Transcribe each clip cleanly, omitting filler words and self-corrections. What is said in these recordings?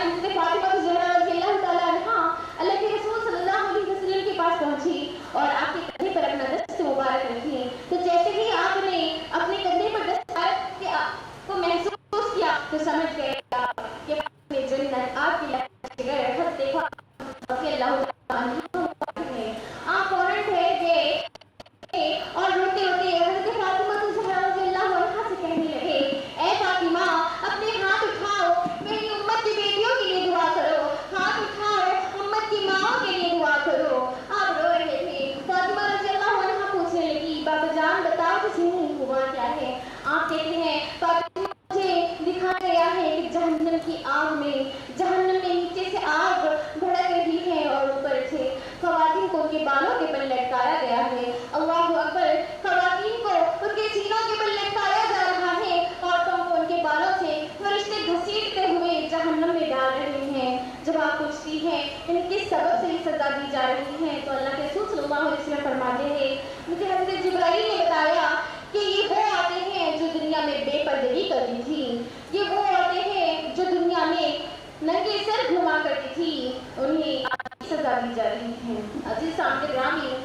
حضرت فاطمہ زہرا رضی اللہ تعالیٰ عنہا اللہ کے رسول صلی اللہ علیہ وسلم کے پاس پہنچی اور آپ کے کندھے پر اپنا دست مبارک رکھی. تو جیسے ہی آپ نے اپنے کندھے پر دست مبارک کو محسوس کیا تو سمجھ گئے کہ جنت آپ کی رحمت دیکھا کہ اللہ تعالیٰ آپ فوراً ٹھہر گئے اور روتے روتے حضرت فاطمہ زہرا رضی اللہ عنہا سے کہنے لگے اے فاطمہ اپنے ہاتھ اٹھاؤ میری امت کی بیٹیوں کے لیے دعا کرو, ہاتھ اٹھاؤ امت کی ماؤں کے لیے دعا کرو. آپ رو رہے تھے. فاطمہ رضی اللہ عنہا پوچھنے لگی بابا جان بتاؤ تو صحیح ہوا کیا ہے. آپ کہتے ہیں فاطمہ مجھے دکھایا گیا ہے کہ جہنم کی آگ میں جہنم میں نیچے سے آگ بھڑک رہی ہے اور اوپر سے خواتین کو ان کے بالوں کے بل لٹکایا گیا ہے. اللہ اکبر. خواتین کو ان کے سینوں کے بل لٹکایا جا رہا ہے, عورتوں کو ان کے بالوں سے فرشتے گھسیٹتے ہوئے جہنم میں ڈال رہے ہیں. جب آپ پوچھتی ہیں ان کس سبب سے یہ سزا دی جا رہی ہے تو اللہ کے رسول صلی اللہ علیہ وسلم فرماتے ہیں مجھے حضرت جبرائیل نے بتایا کہ یہ وہ عورتیں ہیں جو دنیا میں بے پردگی کرتی تھی, یہ وہ عورتیں ہیں جو دنیا میں ننگے سر گھوما کرتی تھی, انہیں سزا دی جا رہی ہے. عزیز سامنے گرامی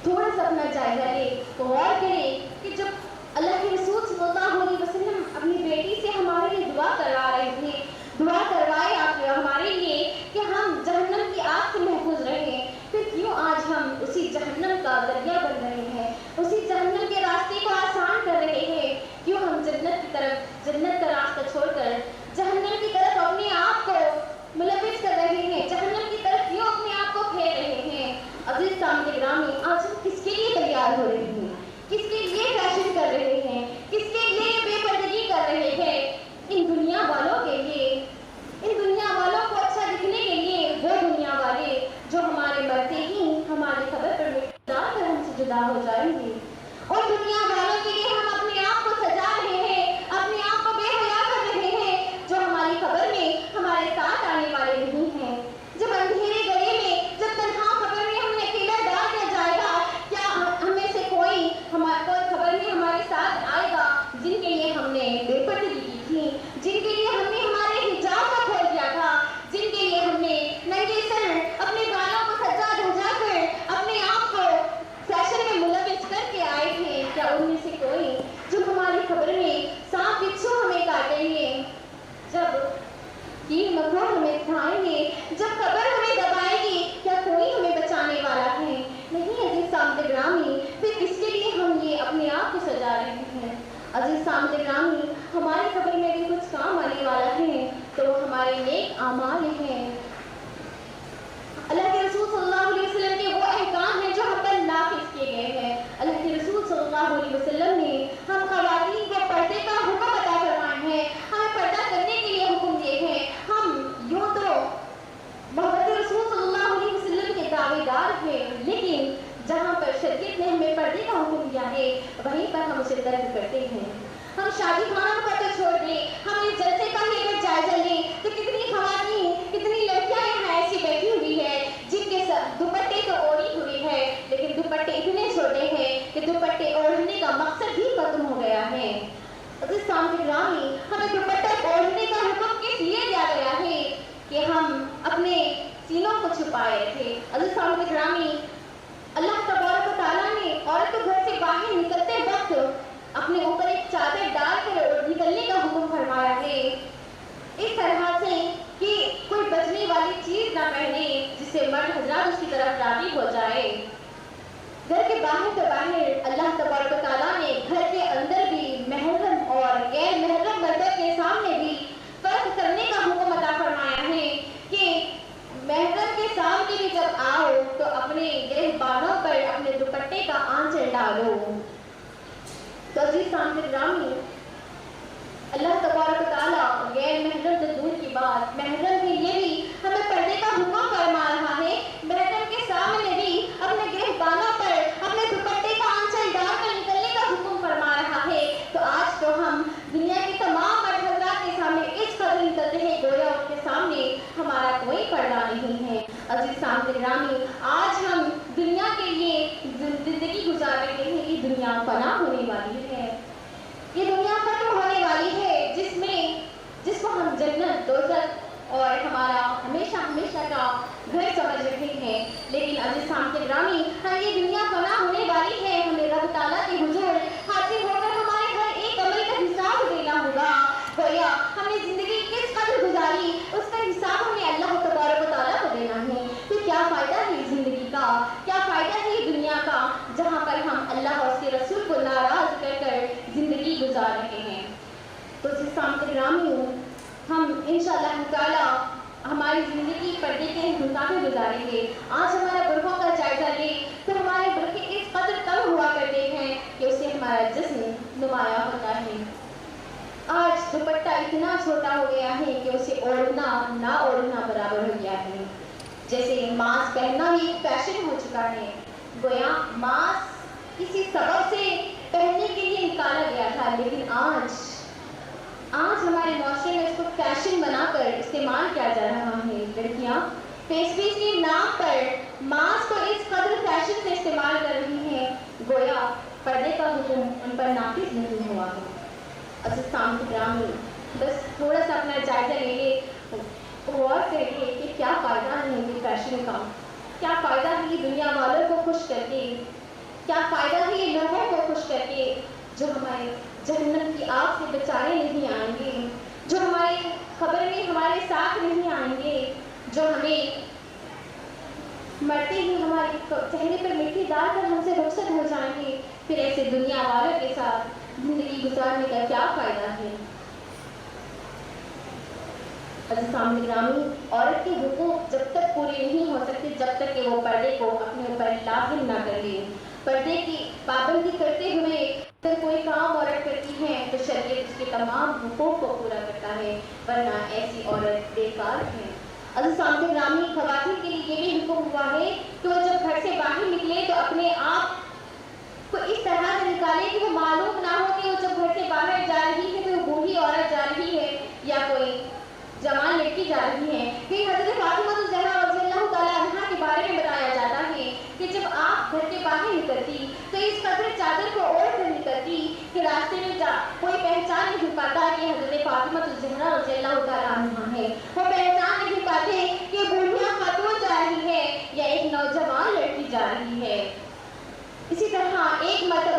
تھوڑا سا اپنا جائزہ لے, غور کرے کہ جب اللہ کے رسول صلی اللہ علیہ وسلم اپنی بیٹی سے ہمارے لیے دعا کروا رہے تھے, دعا کروائے آپ ہمارے لیے کہ ہم جہنم کی آگ سے محفوظ رہیں, پھر کیوں آج ہم اسی جہنم کا ذریعہ بن رہے ہیں, اسی جہنم کے راستے کو آسان کر رہے ہیں. کیوں ہم جنت کی طرف جنت کا راستہ چھوڑ کر جہنم کی طرف اپنے آپ کو ملوث کر رہے ہیں, جہنم کی طرف کیوں اپنے آپ کو پھیر رہے ہیں. عزیز سامنے گرامی آج ہم کس کے لیے تیار ہو رہے ہیں, کس کے لیے فیشن کر رہے ہیں, کس کے لیے بے پردگی کر رہے ہیں. ان دنیا والوں کے لیے, ان دنیا والوں کو اچھا دکھنے کے لیے, وہ دنیا والے جو ہمارے مرتے ہی ہماری خبر پر مٹا کر ہم سے جدا ہو جائیں گے. اور دنیا والوں کے لیے ہم اپنے آپ کو سجا رہے ہیں, اپنے آپ کو بے حیا کر رہے ہیں, جو ہماری خبر میں ہمارے ساتھ آنے والے نہیں ہیں. جب اندھیرے گلے میں, جب تنہا خبر میں ہمیں اکیلا ڈال دیا جائے گا, کیا ہمیں سے کوئی خبر میں ہمارے ساتھ آئے گا جن کے لیے ہم نے بے پردگی کی تھی, جن کے لیے ہم نے ہمارے حجاب کو کھول دیا تھا, جن کے لیے ہم نے ننگے سر اپنے بالوں کو سجا دھجا کر اپنے آپ کو فیشن میں ملوث کر کے آئے تھے. کیا ان میں سے کوئی جو ہماری خبر میں سانپ بچھو ہمیں کاٹیں گے, جب کیڑ مکوڑ ہمیں کھائیں گے, جب قبر ہمیں دبائے گی, کیا کوئی ہمیں بچانے والا ہے؟ نہیں. عزیز سامنے گرامی پھر کس کے لیے ہم یہ اپنے آپ کو سجا رہے ہیں. عزیز سامنے گرامی ہماری خبر میں بھی کچھ کام آنے والا ہے تو ہمارے نیک اعمال ہیں. اللہ کے رسول صلی اللہ علیہ وسلم کے وہ احکام ہیں جو ہم پر نافذ کیے گئے ہیں. اللہ کے رسول صلی اللہ علیہ وسلم نے ہم خواتین کو پردے کا حکم عطا کروائے ہیں, ہمیں پردہ کرنے کے لیے حکم دیے ہیں. ہم یوں تو محمد رسول صلی اللہ علیہ وسلم کے دعوے دار ہیں, لیکن جہاں پر شریعت نے ہمیں پردے کا حکم دیا ہے وہیں پر ہم اسے ترک کرتے ہیں. ہم شادی خانوں پر تو چھوڑ دیں, ہم اس جلسے کا ہی اگر جائزہ لیں تو کتنی خواتین, کتنی لڑکیاں یہاں ایسی بیٹھی ہوئی ہے جن کے دوپٹے تو اوڑھی ہوئی ہے, لیکن دوپٹے اتنے چھوٹے ہیں کہ دوپٹے اوڑھنے کا مقصد ہی ختم ہو گیا ہے. عزیز سامنے گرامی ہمیں دوپٹہ اوڑھنے کا حکم کس لیے دیا گیا ہے کہ ہم اپنے سینوں کو چھپائے رکھے. عزیز سامنے گرامی اللہ تبارک و تعالیٰ نے عورت کو گھر سے باہر نکلتے وقت اپنے اوپر ایک چادر ڈال کر نکلنے کا حکم فرمایا ہے, اس طرح سے کہ کوئی بچنے والی چیز نہ پہنے جس سے مرد حضرات اس کی طرف راغب ہو جائے. گھر کے باہر تو باہر اللہ تبارک و تعالیٰ نے گھر کے اندر بھی محرم اور غیر محرم مردوں کے سامنے بھی فرق کرنے کا حکم عطا فرمایا ہے کہ محرم کے سامنے بھی جب آؤ تو اپنے گرہبانوں پر اپنے دوپٹے کا آنچل ڈالو. تو عزیز سامنے گرامی اللہ تبارک و تعالیٰ غیر محرم سے دور کی بات, محرم کے لیے بھی ہمیں پردے کا حکم فرما رہا ہے. محرم کے سامنے بھی اپنے گرہبانوں پر اپنے دوپٹے کا آنچل ڈال کر نکلنے کا حکم فرما رہا ہے. تو آج تو ہم دنیا کے تمام مرد حضرات کے سامنے اس قدر نکلتے ہیں گویا ان کے سامنے ہمارا کوئی پردہ نہیں ہے. عزیز سامنے گرامی آج ہم دنیا کے لیے زندگی گزار رہے ہیں. یہ دنیا فنا ہونے والی ہے, یہ دنیا ختم ہونے والی ہے, جس کو ہم جنت, دوزخ اور ہمارا ہمیشہ ہمیشہ کا گھر سمجھ رہے ہیں. لیکن عزیز سامعین گرامی، ہم یہ دنیا فنا ہونے والی ہے، ہمیں رب تعالیٰ کے حضور حاضر ہو کر ہمارے ہر ایک عمل کا حساب دینا ہوگا. گویا ہم نے زندگی کس قدر گزاری اس کا حساب ہمیں اللہ تبارک و تعالیٰ کو دینا ہے. تو کیا فائدہ ہے زندگی کا، کیا فائدہ ہے دنیا کا، جہاں پر ہم اللہ اور اس کے رسول کو ناراض کر کر زندگی گزار رہے ہیں. تو عزیز سامعین گرامی، ہم انشاءاللہ تعالیٰ ہماری زندگی پردے کے مطابق گزاریں گے. آج ہمارا برقعوں کا جائزہ لیں تو ہمارے برقعے اس قدر کم ہوا کرتے ہیں کہ اس سے ہمارا جسم نمایاں ہوتا ہے. آج دوپٹہ اتنا چھوٹا ہو گیا ہے کہ اسے اوڑھنا نہ اوڑھنا برابر ہو گیا ہے. جیسے ماسک پہننا ہی فیشن ہو چکا ہے. گویا ماسک کسی سبب سے پہننے کے لیے نکالا گیا تھا، لیکن آج ہمارے معاشرے میں اس کو فیشن بنا کر استعمال کیا جا رہا ہے. لڑکیاں فیس پیس کے نام پر ماسک کو اس قدر فیشن سے استعمال کر رہی ہیں، گویا پردے کا حکم ان پر نافذ نہیں ہوا ہے. عزیز سامعین گرامی، بس تھوڑا سا اپنا جائزہ لے لے، غور کریے کہ کیا فائدہ ہے یہ فیشن کا، کیا فائدہ ہے یہ دنیا والوں کو خوش کر کے، کیا فائدہ ہے یہ لوگوں کو خوش کر کے جو ہمارے جہنم کی آگ سے بچانے نہیں آئیں گے، جو ہماری خبر میں ہمارے ساتھ نہیں آئیں گے، جو ہمیں مرتے ہی ہمارے چہرے پر مٹی ڈال کر ہم سے رخصت ہو جائیں گے. پھر ایسے دنیا والوں کے ساتھ زندگی گزارنے کا کیا فائدہ ہے. عزیز سامعین گرامی، عورت کے حقوق جب تک پورے نہیں ہو سکتے جب تک کہ وہ پردے کو اپنے اوپر لازم نہ کر لے. پردے کی پابندی کرتے ہوئے اگر کوئی کام عورت کرتی ہے تو شریعت اس کے تمام حقوق کو پورا کرتا ہے، ورنہ ایسی عورت بیکار ہے. عزیز سامعین گرامی، خواتین کے لیے یہ بھی حکم ہوا ہے کہ وہ جب گھر سے باہر نکلے تو اپنے آپ کو اس طرح سے نکالے کہ وہ معلوم نہ ہو کہ وہ جب گھر سے باہر جا رہی ہے تو وہ بوڑھی عورت جا رہی ہے یا کوئی جوان لڑکی جا رہی ہے. پھر حضرت فاطمہ الزہرا رضی اللہ تعالیٰ عنہا کے بارے میں بتایا جاتا ہے کہ جب آپ گھر کے باہر نکلتی تو اس قدر چادر کو اوڑھ کر نکلتی کہ راستے میں کوئی پہچان نہیں پاتا کہ حضرت فاطمہ الزہرا رضی اللہ تعالیٰ عنہا ہے. وہ پہچان نہیں پاتے کہ بوڑھیا خاتون جا رہی ہے یا ایک نوجوان لڑکی جا رہی ہے. اسی طرح ایک مرتبہ